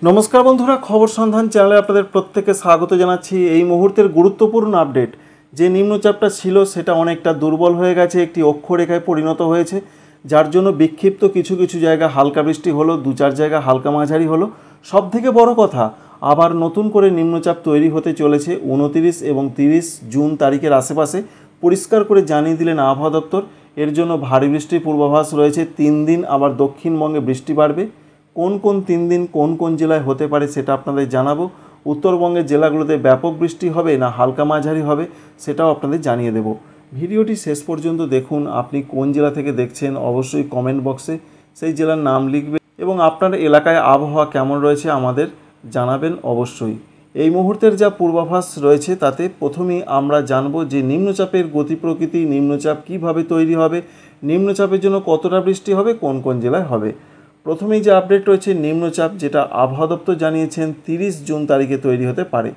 নমস্কার বন্ধুরা, খবর সন্ধান চ্যানেলে আপনাদের প্রত্যেককে স্বাগত জানাচ্ছি। এই মুহূর্তের গুরুত্বপূর্ণ আপডেট, যে নিম্নচাপটা ছিল সেটা অনেকটা দুর্বল হয়ে গেছে, একটি অক্ষরেখায় পরিণত হয়েছে, যার জন্য বিক্ষিপ্ত কিছু কিছু জায়গায় হালকা বৃষ্টি হলো, দু চার জায়গা হালকা মাঝারি হলো। সবথেকে বড় কথা, আবার নতুন করে নিম্নচাপ তৈরি হতে চলেছে 29 এবং 30 জুন তারিখের আশেপাশে, পরিষ্কার করে জানিয়ে দিলেন আবহাওয়া দপ্তর। এর জন্য ভারী বৃষ্টির পূর্বাভাস রয়েছে 3 দিন। আবার দক্ষিণবঙ্গে বৃষ্টি বাড়বে। কোন কোন 3 দিন কোন কোন জেলায় হতে পারে সেটা আপনাদের জানাবো। উত্তরবঙ্গের জেলাগুলোতে ব্যাপক বৃষ্টি হবে না হালকা মাঝারি হবে সেটাও আপনাদের জানিয়ে দেব। ভিডিওটি শেষ পর্যন্ত দেখুন। আপনি কোন জেলা থেকে দেখছেন অবশ্যই কমেন্ট বক্সে সেই জেলার নাম লিখবেন এবং আপনার এলাকায় আবহাওয়া কেমন রয়েছে আমাদের জানাবেন অবশ্যই। এই মুহূর্তের যা পূর্বাভাস রয়েছে তাতে প্রথমেই আমরা জানব যে নিম্নচাপের গতি প্রকৃতি, নিম্নচাপ কিভাবে তৈরি হবে, নিম্নচাপের জন্য কতটা বৃষ্টি হবে, কোন কোন জেলায় হবে। প্রথমেই যে আপডেট রয়েছে নিম্নচাপ, যেটা আবহাওয়া দপ্তর জানিয়েছেন 30 জুন তারিখে তৈরি হতে পারে।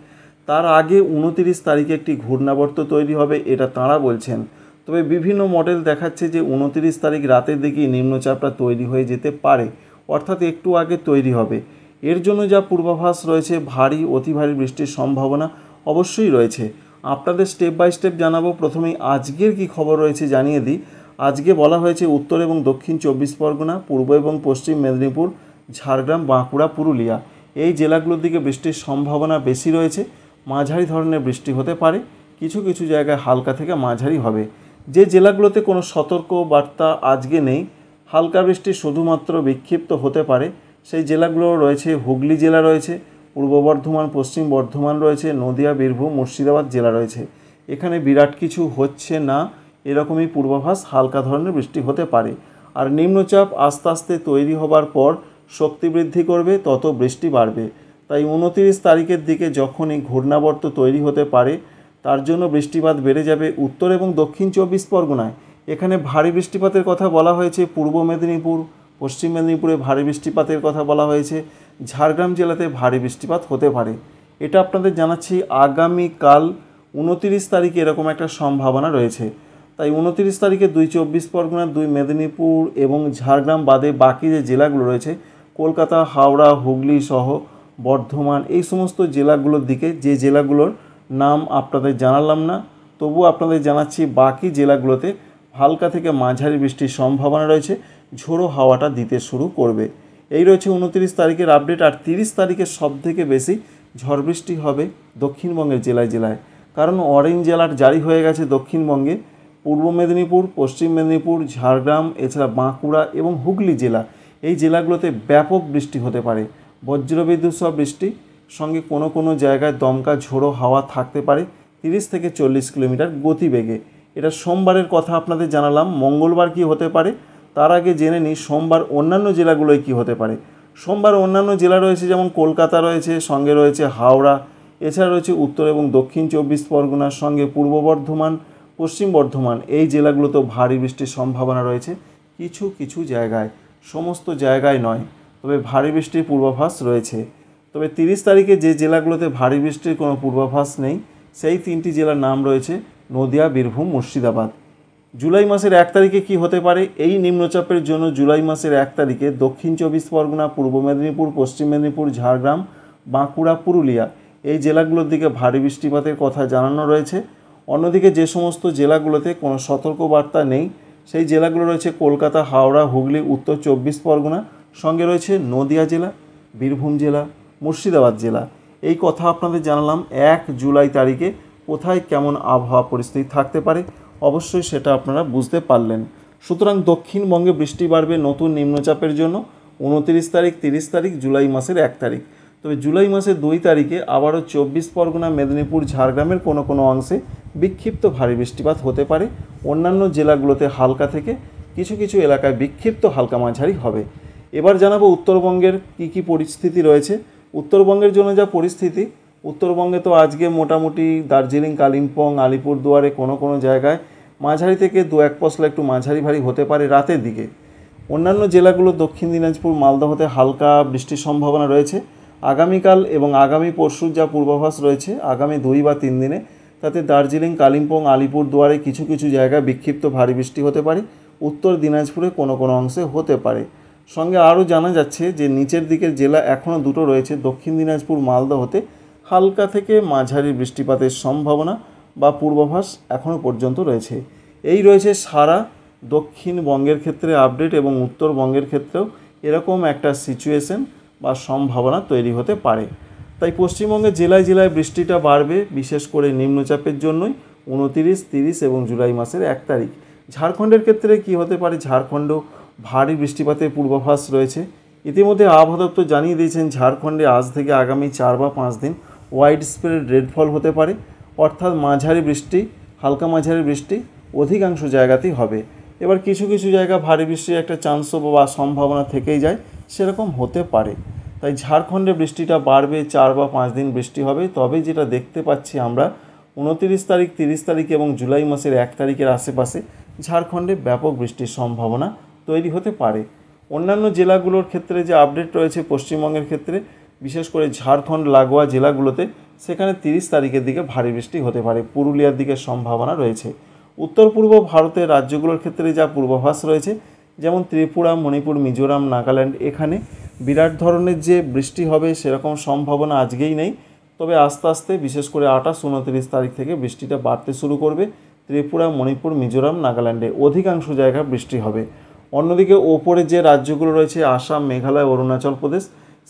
তার আগে 29 তারিখে একটি ঘূর্ণাবর্ত তৈরি হবে, এটা তাঁরা বলছেন। তবে বিভিন্ন মডেল দেখাচ্ছে যে 29 তারিখ রাতের দিকেই নিম্নচাপটা তৈরি হয়ে যেতে পারে, অর্থাৎ একটু আগে তৈরি হবে। এর জন্য যা পূর্বাভাস রয়েছে, ভারী অতি ভারী বৃষ্টির সম্ভাবনা অবশ্যই রয়েছে। আপনাদের স্টেপ বাই স্টেপ জানাবো। প্রথমেই আজকের কি খবর রয়েছে জানিয়ে দিই। আজকে বলা হয়েছে উত্তর এবং দক্ষিণ 24 পরগনা, পূর্ব এবং পশ্চিম মেদিনীপুর, ঝাড়গ্রাম, বাঁকুড়া, পুরুলিয়া এই জেলাগুলোর দিকে বৃষ্টির সম্ভাবনা বেশি রয়েছে। মাঝারি ধরনের বৃষ্টি হতে পারে, কিছু কিছু জায়গায় হালকা থেকে মাঝারি হবে। যে জেলাগুলোতে কোনো সতর্ক বার্তা আজকে নেই, হালকা বৃষ্টি শুধুমাত্র বিক্ষিপ্ত হতে পারে, সেই জেলাগুলো রয়েছে হুগলি জেলা রয়েছে, পূর্ব বর্ধমান, পশ্চিম বর্ধমান রয়েছে, নদিয়া, বীরভূম, মুর্শিদাবাদ জেলা রয়েছে। এখানে বিরাট কিছু হচ্ছে না, এরকমই পূর্বাভাস, হালকা ধরনের বৃষ্টি হতে পারে। আর নিম্নচাপ আস্তে আস্তে তৈরি হবার পর শক্তি বৃদ্ধি করবে, তত বৃষ্টি বাড়বে। তাই 29 তারিখের দিকে যখনই ঘূর্ণাবর্ত তৈরি হতে পারে, তার জন্য বৃষ্টিপাত বেড়ে যাবে উত্তর এবং দক্ষিণ 24 পরগনায়। এখানে ভারী বৃষ্টিপাতের কথা বলা হয়েছে। পূর্ব মেদিনীপুর, পশ্চিম মেদিনীপুরে ভারী বৃষ্টিপাতের কথা বলা হয়েছে। ঝাড়গ্রাম জেলাতে ভারী বৃষ্টিপাত হতে পারে। এটা আপনাদের জানাচ্ছি। আগামীকাল 29 তারিখে এরকম একটা সম্ভাবনা রয়েছে। তাই 29 তারিখে 2 24 পরগনা, 2 মেদিনীপুর এবং ঝাড়গ্রাম বাদে বাকি যে জেলাগুলো রয়েছে, কলকাতা, হাওড়া, হুগলি সহ বর্ধমান, এই সমস্ত জেলাগুলোর দিকে, যে জেলাগুলোর নাম আপনাদের জানালাম না তবু আপনাদের জানাচ্ছি, বাকি জেলাগুলোতে হালকা থেকে মাঝারি বৃষ্টির সম্ভাবনা রয়েছে। ঝোড়ো হাওয়াটা দিতে শুরু করবে। এই রয়েছে 29 তারিখের আপডেট। আর 30 তারিখে সবথেকে বেশি ঝড় বৃষ্টি হবে দক্ষিণবঙ্গের জেলায় জেলায়, কারণ অরেঞ্জ অ্যালার্ট জারি হয়ে গেছে দক্ষিণবঙ্গে। পূর্ব মেদিনীপুর, পশ্চিম মেদিনীপুর, ঝাড়গ্রাম, এছাড়া বাঁকুড়া এবং হুগলি জেলা, এই জেলাগুলোতে ব্যাপক বৃষ্টি হতে পারে। বজ্রবিদ্যুৎ সহ বৃষ্টি, সঙ্গে কোনো কোনো জায়গায় দমকা ঝোড়ো হাওয়া থাকতে পারে 30 থেকে 40 কিলোমিটার গতিবেগে। এটা সোমবারের কথা আপনাদের জানালাম। মঙ্গলবার কি হতে পারে তার আগে জেনে নিই সোমবার অন্যান্য জেলাগুলোয় কি হতে পারে। সোমবার অন্যান্য জেলা রয়েছে, যেমন কলকাতা রয়েছে, সঙ্গে রয়েছে হাওড়া, এছাড়া রয়েছে উত্তর এবং দক্ষিণ 24 পরগনার সঙ্গে পূর্ব বর্ধমান, পশ্চিম বর্ধমান, এই জেলাগুলোতেও ভারী বৃষ্টির সম্ভাবনা রয়েছে কিছু কিছু জায়গায়, সমস্ত জায়গায় নয়, তবে ভারী বৃষ্টির পূর্বাভাস রয়েছে। তবে 30 তারিখে যে জেলাগুলোতে ভারী বৃষ্টির কোনো পূর্বাভাস নেই, সেই 3টি জেলার নাম রয়েছে নদিয়া, বীরভূম, মুর্শিদাবাদ। জুলাই মাসের 1 তারিখে কি হতে পারে? এই নিম্নচাপের জন্য জুলাই মাসের 1 তারিখে দক্ষিণ 24 পরগনা, পূর্ব মেদিনীপুর, পশ্চিম মেদিনীপুর, ঝাড়গ্রাম, বাঁকুড়া, পুরুলিয়া, এই জেলাগুলোর দিকে ভারী বৃষ্টিপাতের কথা জানানো রয়েছে। অন্যদিকে যে সমস্ত জেলাগুলোতে কোনো সতর্কবার্তা নেই, সেই জেলাগুলো রয়েছে কলকাতা, হাওড়া, হুগলি, উত্তর 24 পরগনা, সঙ্গে রয়েছে নদিয়া জেলা, বীরভূম জেলা, মুর্শিদাবাদ জেলা। এই কথা আপনাদের জানালাম। 1 জুলাই তারিখে কোথায় কেমন আবহাওয়া পরিস্থিতি থাকতে পারে অবশ্যই সেটা আপনারা বুঝতে পারলেন। সুতরাং দক্ষিণবঙ্গে বৃষ্টি বাড়বে নতুন নিম্নচাপের জন্য 29 তারিখ, 30 তারিখ, জুলাই মাসের 1 তারিখ। তবে জুলাই মাসের 2 তারিখে আবারও 24 পরগনা, মেদিনীপুর, ঝাড়গ্রামের কোনো কোনো অংশে বিক্ষিপ্ত ভারী বৃষ্টিপাত হতে পারে। অন্যান্য জেলাগুলোতে হালকা থেকে কিছু কিছু এলাকায় বিক্ষিপ্ত হালকা মাঝারি হবে। এবার জানাবো উত্তরবঙ্গের কি কি পরিস্থিতি রয়েছে। উত্তরবঙ্গের জন্য যা পরিস্থিতি, উত্তরবঙ্গে তো আজকে মোটামুটি দার্জিলিং, কালিম্পং, আলিপুরদুয়ারে কোনো কোনো জায়গায় মাঝারি থেকে 2-1 পশলা একটু মাঝারি ভারী হতে পারে রাতের দিকে। অন্যান্য জেলাগুলো দক্ষিণ দিনাজপুর, মালদহতে হালকা বৃষ্টির সম্ভাবনা রয়েছে। আগামীকাল এবং আগামী পরশুর যা পূর্বাভাস রয়েছে আগামী 2 বা 3 দিনে, তাতে দার্জিলিং, কালিম্পং, আলিপুরদুয়ারে কিছু কিছু জায়গায় বিক্ষিপ্ত ভারী বৃষ্টি হতে পারে। উত্তর দিনাজপুরে কোনো কোনো অংশে হতে পারে। সঙ্গে আরও জানা যাচ্ছে যে নিচের দিকের জেলা এখনও দুটো রয়েছে, দক্ষিণ দিনাজপুর মালদহতে হালকা থেকে মাঝারি বৃষ্টিপাতের সম্ভাবনা বা পূর্বাভাস এখনও পর্যন্ত রয়েছে। এই রয়েছে সারা দক্ষিণবঙ্গের ক্ষেত্রে আপডেট, এবং উত্তরবঙ্গের ক্ষেত্রেও এরকম একটা সিচুয়েশন বা সম্ভাবনা তৈরি হতে পারে। তাই পশ্চিমবঙ্গের জেলায় জেলায় বৃষ্টিটা বাড়বে, বিশেষ করে নিম্নচাপের জন্যই 29, 30 এবং জুলাই মাসের 1 তারিখ। ঝাড়খণ্ডের ক্ষেত্রে কি হতে পারে, ঝাড়খণ্ডেও ভারী বৃষ্টিপাতের পূর্বাভাস রয়েছে। ইতিমধ্যে আবহাওয়া দপ্তর জানিয়ে দিয়েছেন ঝাড়খণ্ডে আজ থেকে আগামী 4 বা 5 দিন ওয়াইড স্প্রেড রেডফল হতে পারে, অর্থাৎ মাঝারি বৃষ্টি, হালকা মাঝারি বৃষ্টি অধিকাংশ জায়গাতেই হবে। এবার কিছু কিছু জায়গা ভারী বৃষ্টির একটা চান্সও বা সম্ভাবনা থেকেই যায়, সেরকম হতে পারে। তাই ঝাড়খণ্ডে বৃষ্টিটা বাড়বে, 4 বা 5 দিন বৃষ্টি হবে। তবে যেটা দেখতে পাচ্ছি আমরা 29 তারিখ, 30 তারিখ এবং জুলাই মাসের 1 তারিখের আশেপাশে ঝাড়খণ্ডে ব্যাপক বৃষ্টির সম্ভাবনা তৈরি হতে পারে। অন্যান্য জেলাগুলোর ক্ষেত্রে যে আপডেট রয়েছে পশ্চিমবঙ্গের ক্ষেত্রে, বিশেষ করে ঝাড়খণ্ড লাগোয়া জেলাগুলোতে, সেখানে 30 তারিখের দিকে ভারী বৃষ্টি হতে পারে, পুরুলিয়ার দিকে সম্ভাবনা রয়েছে। উত্তর পূর্ব ভারতের রাজ্যগুলোর ক্ষেত্রে যা পূর্বাভাস রয়েছে, যেমন ত্রিপুরা, মণিপুর, মিজোরাম, নাগাল্যান্ড, এখানে বিরাট ধরনের যে বৃষ্টি হবে সেরকম সম্ভাবনা আজকেই নেই। তবে আস্তে আস্তে বিশেষ করে 28, 29 তারিখ থেকে বৃষ্টিটা বাড়তে শুরু করবে। ত্রিপুরা, মণিপুর, মিজোরাম, নাগাল্যান্ডে অধিকাংশ জায়গায় বৃষ্টি হবে। অন্যদিকে ওপরে যে রাজ্যগুলো রয়েছে আসাম, মেঘালয়, অরুণাচল প্রদেশ,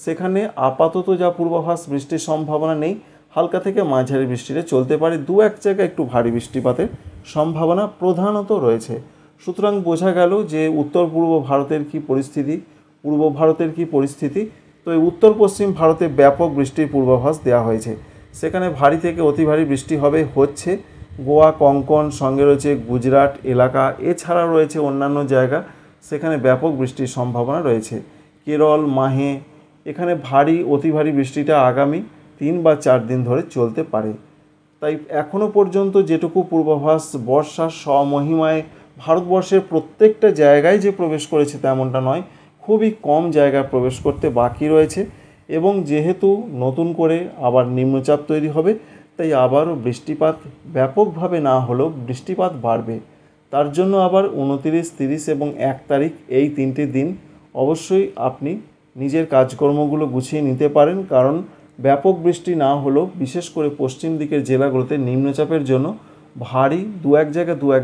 সেখানে আপাতত যা পূর্বাভাস বৃষ্টির সম্ভাবনা নেই, হালকা থেকে মাঝারি বৃষ্টিতে চলতে পারে, 2-1 জায়গায় একটু ভারী বৃষ্টিপাতের সম্ভাবনা প্রধানত রয়েছে। সুতরাং বোঝা গেল যে উত্তর পূর্ব ভারতের কী পরিস্থিতি, পূর্ব ভারতের কী পরিস্থিতি। তো এই উত্তর পশ্চিম ভারতে ব্যাপক বৃষ্টির পূর্বাভাস দেওয়া হয়েছে। সেখানে ভারী থেকে অতি ভারী বৃষ্টি হচ্ছে গোয়া, কঙ্কন, সঙ্গে রয়েছে গুজরাট এলাকা, এছাড়া রয়েছে অন্যান্য জায়গা, সেখানে ব্যাপক বৃষ্টির সম্ভাবনা রয়েছে। কেরল, মাহে, এখানে ভারী অতি ভারী বৃষ্টিটা আগামী 3 বা 4 দিন ধরে চলতে পারে। তাই এখনও পর্যন্ত যেটুকু পূর্বাভাস বর্ষার স্বমহিমায় ভারতবর্ষের প্রত্যেকটা জায়গায় যে প্রবেশ করেছে তেমনটা নয়, খুবই কম জায়গায় প্রবেশ করতে বাকি রয়েছে। এবং যেহেতু নতুন করে আবার নিম্নচাপ তৈরি হবে, তাই আবারও বৃষ্টিপাত ব্যাপকভাবে না হলেও বৃষ্টিপাত বাড়বে। তার জন্য আবার 29, 30 এবং 1 তারিখ এই 3টে দিন অবশ্যই আপনি নিজের কাজকর্মগুলো গুছিয়ে নিতে পারেন, কারণ ব্যাপক বৃষ্টি না হলেও বিশেষ করে পশ্চিম দিকের জেলাগুলোতে নিম্নচাপের জন্য ভারী 2-1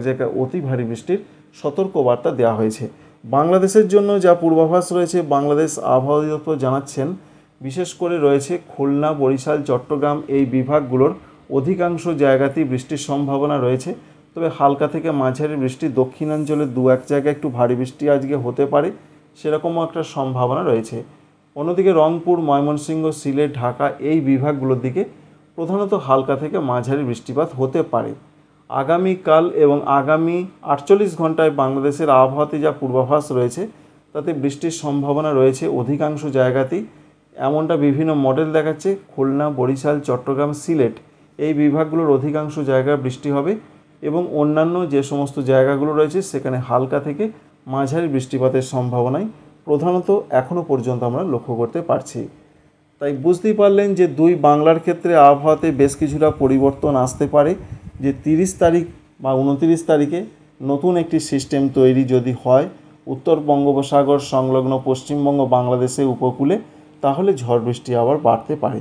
জায়গায় অতি ভারী বৃষ্টির সতর্কবার্তা দেওয়া হয়েছে। বাংলাদেশের জন্য যা পূর্বাভাস রয়েছে, বাংলাদেশ আবহাওয়া দপ্তর জানাচ্ছেন বিশেষ করে রয়েছে খুলনা, বরিশাল, চট্টগ্রাম এই বিভাগগুলোর অধিকাংশ জায়গাতেই বৃষ্টির সম্ভাবনা রয়েছে। তবে হালকা থেকে মাঝারি বৃষ্টি, দক্ষিণাঞ্চলে 2-1 জায়গায় একটু ভারী বৃষ্টি আজকে হতে পারে, সেরকমও একটা সম্ভাবনা রয়েছে। অন্যদিকে রংপুর, ময়মনসিংহ, সিলেট, ঢাকা এই বিভাগগুলোর দিকে প্রধানত হালকা থেকে মাঝারি বৃষ্টিপাত হতে পারে। আগামীকাল এবং আগামী 48 ঘন্টায় বাংলাদেশের আবহাওয়াতে যা পূর্বাভাস রয়েছে, তাতে বৃষ্টির সম্ভাবনা রয়েছে অধিকাংশ জায়গাতেই। এমনটা বিভিন্ন মডেল দেখাচ্ছে। খুলনা, বরিশাল, চট্টগ্রাম, সিলেট এই বিভাগগুলোর অধিকাংশ জায়গায় বৃষ্টি হবে, এবং অন্যান্য যে সমস্ত জায়গাগুলো রয়েছে সেখানে হালকা থেকে মাঝারি বৃষ্টিপাতের সম্ভাবনাই প্রধানত এখনও পর্যন্ত আমরা লক্ষ্য করতে পারছি। তাই বুঝতেই পারলেন যে বাংলার ক্ষেত্রে আবহাওয়াতে বেশ কিছুটা পরিবর্তন আসতে পারে। যে 30 তারিখ বা 29 তারিখে নতুন একটি সিস্টেম তৈরি যদি হয় উত্তর বঙ্গোপসাগর সংলগ্ন পশ্চিমবঙ্গ বাংলাদেশের উপকূলে, তাহলে ঝড় বৃষ্টি আবার বাড়তে পারে।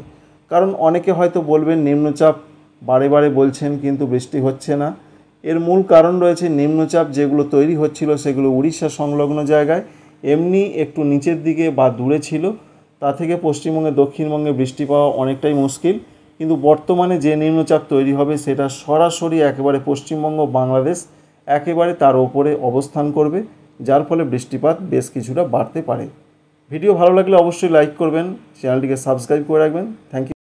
কারণ অনেকে হয়তো বলবেন নিম্নচাপ বারে বারে বলছেন কিন্তু বৃষ্টি হচ্ছে না। এর মূল কারণ রয়েছে নিম্নচাপ যেগুলো তৈরি হচ্ছিল সেগুলো উড়িষ্যা সংলগ্ন জায়গায় এমনি একটু নিচের দিকে বা দূরে ছিল, তা থেকে পশ্চিমবঙ্গে, দক্ষিণবঙ্গে বৃষ্টি পাওয়া অনেকটাই মুশকিল। কিন্তু বর্তমানে যে নিম্নচাপ তৈরি হবে সেটা সরাসরি একেবারে পশ্চিমবঙ্গ, বাংলাদেশ একেবারে তার ওপরে অবস্থান করবে, যার ফলে বৃষ্টিপাত বেশ কিছুটা বাড়তে পারে। ভিডিও ভালো লাগলে অবশ্যই লাইক করবেন, চ্যানেলটিকে সাবস্ক্রাইব করে রাখবেন। Thank you.